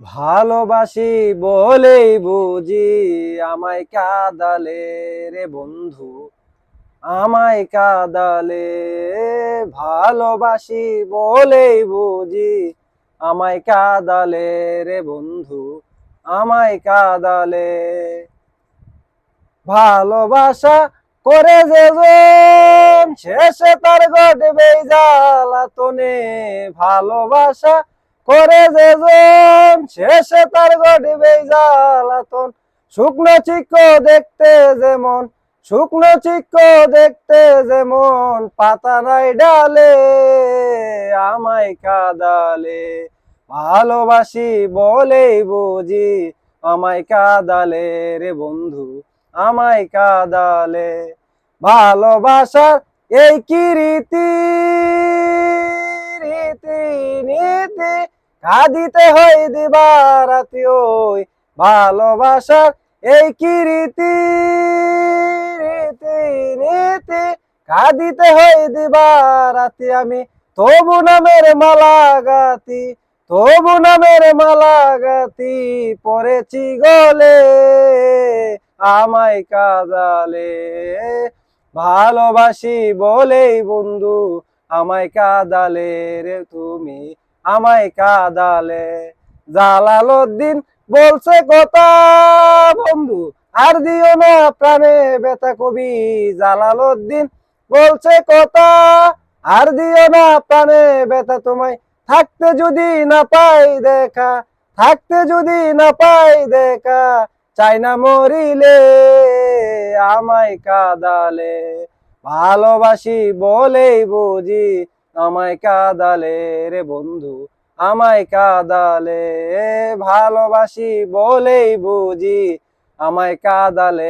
ভালোবাসি বলেই বুঝি আমায় কাঁদালে রে বন্ধু, আমায় কাঁদালে। ভালোবাসি বলেই বুঝি আমায় কাঁদালে রে বন্ধু, আমায় কাঁদালে। ভালোবাসা করে যেজন শেষে তার ঘটবে জ্বালাতনে। ভালোবাসা করে যেজন শেষে তার ঘটবে জ্বালাতন। শুকনো চিক্ক দেখতে যেমন, শুকনো চিক্ক দেখতে যেমন, পাতা নাই ডালে আমায় কাঁদালে। ভালোবাসি বলেই বুঝি আমায় কাঁদালে রে বন্ধু, আমায় কাঁদালে। ভালোবাসার এই কি রীতি, রীতি নীতি, কাঁদিতে হয় দিবারাতি। ওই ভালোবাসার এই কি রীতি, রীতি নীতি, কাঁদিতে হয় দিবারাতি। আমি তবু নামের মালা গাতি, তবু নামের মালা গাতি, পড়েছি গলে আমায় কাঁদালে। ভালোবাসি বলেই বন্ধু আমায় কাঁদালে রে তুমি, আমায় কাঁদালে। জালালউদ্দিন বলছে কথা বন্ধু, আর দিও না প্রাণে ব্যথা। কবি জালালউদ্দিন বলছে কথা, আর দিও না প্রাণে ব্যথা। তোমায় থাকতে যদি না পাই দেখা, থাকতে যদি না পাই দেখা, চাই না মরিলে আমায় কাঁদালে। ভালোবাসি বলেই বুঝি আমায় কাঁদালে রে বন্ধু, আমায় কাঁদালে। ভালোবাসি বলেই বুঝি আমায় কাঁদালে।